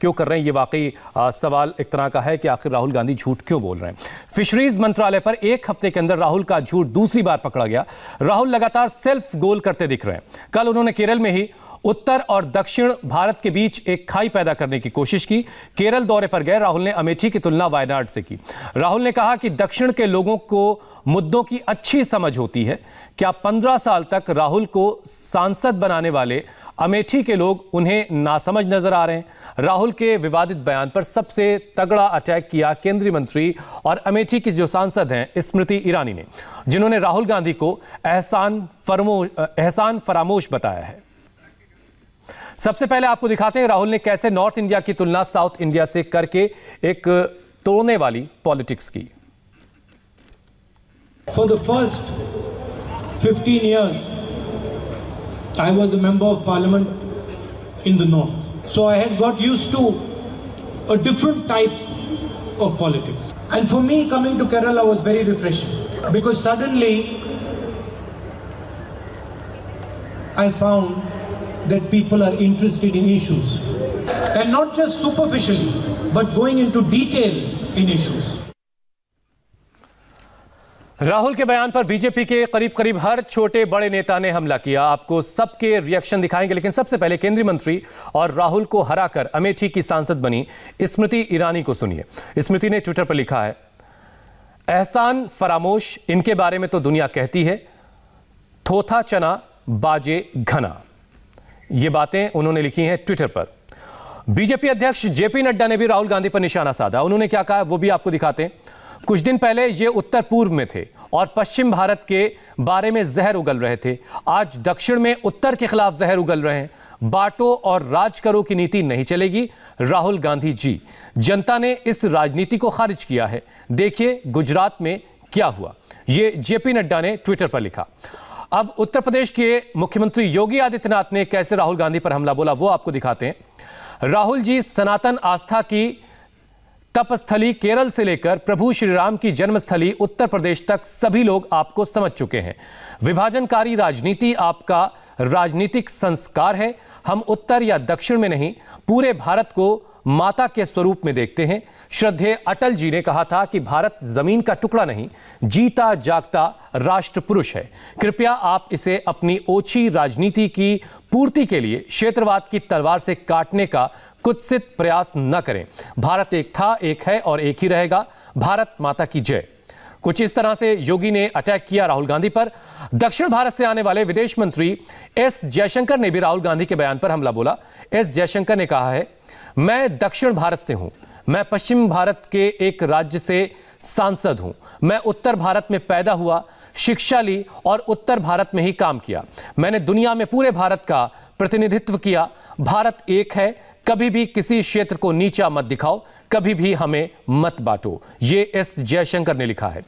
क्यों कर रहे हैं ये वाकई सवाल एक तरह का है कि आखिर राहुल गांधी झूठ क्यों बोल रहे हैं। फिशरीज मंत्रालय पर एक हफ्ते के अंदर राहुल का झूठ दूसरी बार पकड़ा गया। राहुल लगातार सेल्फ गोल करते दिख रहे हैं। कल उन्होंने केरल में ही उत्तर और दक्षिण भारत के बीच एक खाई पैदा करने की कोशिश की। केरल दौरे पर गए राहुल ने अमेठी की तुलना वायनाड से की। राहुल ने कहा कि दक्षिण के लोगों को मुद्दों की अच्छी समझ होती है। क्या 15 साल तक राहुल को सांसद बनाने वाले अमेठी के लोग उन्हें नासमझ नजर आ रहे हैं? राहुल के विवादित बयान पर सबसे तगड़ा अटैक किया केंद्रीय मंत्री और अमेठी की जो सांसद हैं स्मृति ईरानी ने, जिन्होंने राहुल गांधी को एहसान फरामोश बताया है। सबसे पहले आपको दिखाते हैं राहुल ने कैसे नॉर्थ इंडिया की तुलना साउथ इंडिया से करके एक तोड़ने वाली पॉलिटिक्स की। For the first 15 years, I was a member of parliament in the north. So I had got used to a different type of politics. And for me, coming to Kerala was very refreshing because suddenly I found that people are interested in issues and not just superficially but going into detail in issues. Rahul के बयान पर BJP के करीब करीब हर छोटे बड़े नेता ने हमला किया। आपको सबके रिएक्शन दिखाएंगे, लेकिन सबसे पहले केंद्रीय मंत्री और राहुल को हराकर अमेठी की सांसद बनी स्मृति ईरानी को सुनिए। स्मृति ने ट्विटर पर लिखा है, एहसान फरामोश इनके बारे में तो दुनिया कहती है, थोथा चना बाजे घना। ये बातें उन्होंने लिखी हैं ट्विटर पर। बीजेपी अध्यक्ष जेपी नड्डा ने भी राहुल गांधी पर निशाना साधा। उन्होंने क्या कहा वो भी आपको दिखाते हैं। कुछ दिन पहले ये उत्तर पूर्व में थे और पश्चिम भारत के बारे में जहर उगल रहे थे। आज दक्षिण में उत्तर के खिलाफ जहर उगल रहे हैं। बांटो और राज करो की नीति नहीं चलेगी राहुल गांधी जी। जनता ने इस राजनीति को खारिज किया है। देखिए गुजरात में क्या हुआ। ये जेपी नड्डा ने ट्विटर पर लिखा। अब उत्तर प्रदेश के मुख्यमंत्री योगी आदित्यनाथ ने कैसे राहुल गांधी पर हमला बोला वो आपको दिखाते हैं। राहुल जी, सनातन आस्था की तपस्थली केरल से लेकर प्रभु श्री राम की जन्मस्थली उत्तर प्रदेश तक सभी लोग आपको समझ चुके हैं। विभाजनकारी राजनीति आपका राजनीतिक संस्कार है। हम उत्तर या दक्षिण में नहीं, पूरे भारत को माता के स्वरूप में देखते हैं। श्रद्धेय अटल जी ने कहा था कि भारत जमीन का टुकड़ा नहीं, जीता जागता राष्ट्र पुरुष है। कृपया आप इसे अपनी ओछी राजनीति की पूर्ति के लिए क्षेत्रवाद की तलवार से काटने का कुत्सित प्रयास न करें। भारत एक था, एक है और एक ही रहेगा। भारत माता की जय। कुछ इस तरह से योगी ने अटैक किया राहुल गांधी पर। दक्षिण भारत से आने वाले विदेश मंत्री एस जयशंकर ने भी राहुल गांधी के बयान पर हमला बोला। एस जयशंकर ने कहा है, मैं दक्षिण भारत से हूं, मैं पश्चिम भारत के एक राज्य से सांसद हूं, मैं उत्तर भारत में पैदा हुआ, शिक्षा ली और उत्तर भारत में ही काम किया। मैंने दुनिया में पूरे भारत का प्रतिनिधित्व किया। भारत एक है, कभी भी किसी क्षेत्र को नीचा मत दिखाओ, कभी भी हमें मत बांटो। ये एस जयशंकर ने लिखा है।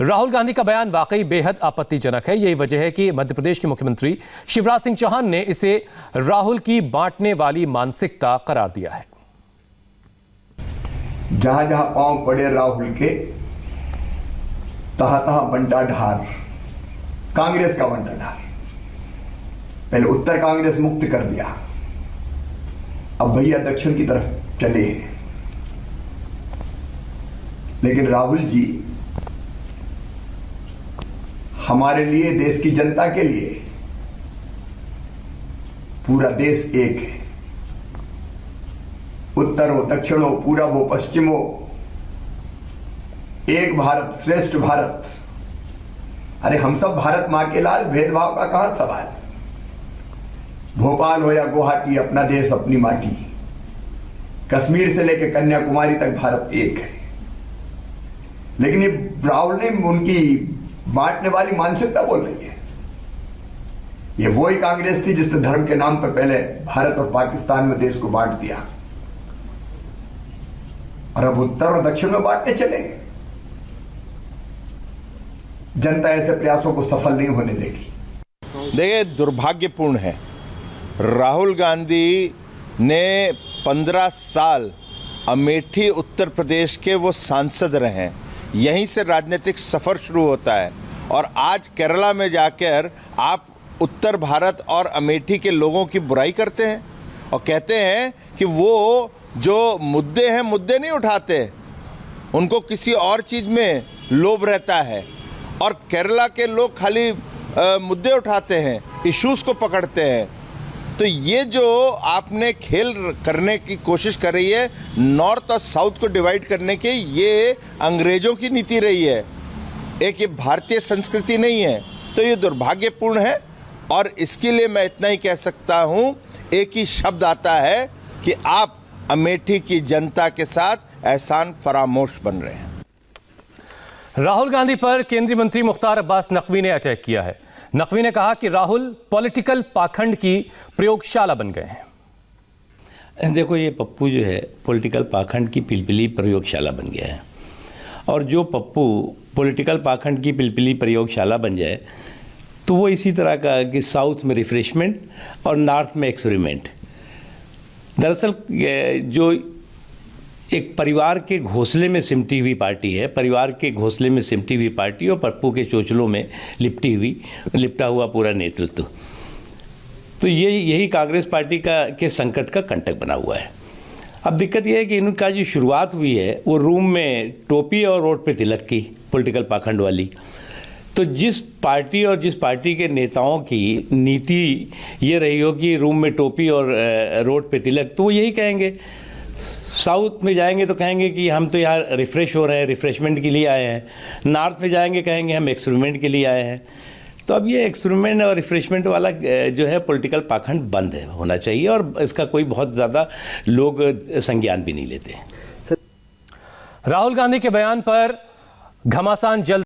राहुल गांधी का बयान वाकई बेहद आपत्तिजनक है। यही वजह है कि मध्य प्रदेश के मुख्यमंत्री शिवराज सिंह चौहान ने इसे राहुल की बांटने वाली मानसिकता करार दिया है। जहां जहां पांव पड़े राहुल के, तहां तहां बंटा ढार, कांग्रेस का बंटा ढार। पहले उत्तर कांग्रेस मुक्त कर दिया, अब भैया दक्षिण की तरफ चले। लेकिन राहुल जी हमारे लिए, देश की जनता के लिए, पूरा देश एक है। उत्तर हो, दक्षिण हो, पूरब हो, पश्चिम हो, एक भारत श्रेष्ठ भारत। अरे हम सब भारत मां के लाल, भेदभाव का कहां सवाल। भोपाल हो या गुवाहाटी, अपना देश अपनी माटी। कश्मीर से लेकर कन्याकुमारी तक भारत एक है। लेकिन ये राहुल ने उनकी बांटने वाली मानसिकता बोल रही है। ये वही कांग्रेस थी जिसने धर्म के नाम पर पहले भारत और पाकिस्तान में देश को बांट दिया और अब उत्तर और दक्षिण में बांटने चले। जनता ऐसे प्रयासों को सफल नहीं होने देगी। देखिए, दुर्भाग्यपूर्ण है, राहुल गांधी ने 15 साल अमेठी उत्तर प्रदेश के वो सांसद रहे हैं। यहीं से राजनीतिक सफ़र शुरू होता है और आज केरला में जाकर आप उत्तर भारत और अमेठी के लोगों की बुराई करते हैं और कहते हैं कि वो जो मुद्दे हैं मुद्दे नहीं उठाते, उनको किसी और चीज़ में लोभ रहता है। और केरला के लोग खाली मुद्दे उठाते हैं, इश्यूज़ को पकड़ते हैं। तो ये जो आपने खेल करने की कोशिश कर रही है नॉर्थ और साउथ को डिवाइड करने की, ये अंग्रेज़ों की नीति रही है, एक ये भारतीय संस्कृति नहीं है। तो ये दुर्भाग्यपूर्ण है और इसके लिए मैं इतना ही कह सकता हूँ, एक ही शब्द आता है कि आप अमेठी की जनता के साथ एहसान फरामोश बन रहे हैं। राहुल गांधी पर केंद्रीय मंत्री मुख्तार अब्बास नकवी ने अटैक किया है। नकवी ने कहा कि राहुल पॉलिटिकल पाखंड की प्रयोगशाला बन गए हैं। देखो, ये पप्पू जो है पॉलिटिकल पाखंड की पिलपिली प्रयोगशाला बन गया है। और जो पप्पू पॉलिटिकल पाखंड की पिलपिली प्रयोगशाला बन जाए तो वो इसी तरह का कि साउथ में रिफ्रेशमेंट और नॉर्थ में एक्सपेरिमेंट। दरअसल जो एक परिवार के घोंसले में सिमटी हुई पार्टी है, परिवार के घोंसले में सिमटी हुई पार्टी और पप्पू के चोचलों में लिपटा हुआ पूरा नेतृत्व, तो यही कांग्रेस पार्टी के संकट का कंटक बना हुआ है। अब दिक्कत यह है कि इनका जो शुरुआत हुई है वो रूम में टोपी और रोड पे तिलक की पॉलिटिकल पाखंड वाली। तो जिस पार्टी के नेताओं की नीति ये रही हो कि रूम में टोपी और रोड पे तिलक, तो वो यही कहेंगे। साउथ में जाएंगे तो कहेंगे कि हम तो यहाँ रिफ़्रेश हो रहे हैं, रिफ़्रेशमेंट के लिए आए हैं। नॉर्थ में जाएंगे कहेंगे हम एक्सपेरिमेंट के लिए आए हैं। तो अब ये एक्सपेरिमेंट और रिफ़्रेशमेंट वाला जो है पॉलिटिकल पाखंड बंद होना चाहिए और इसका कोई बहुत ज़्यादा लोग संज्ञान भी नहीं लेते। राहुल गांधी के बयान पर घमासान जल्द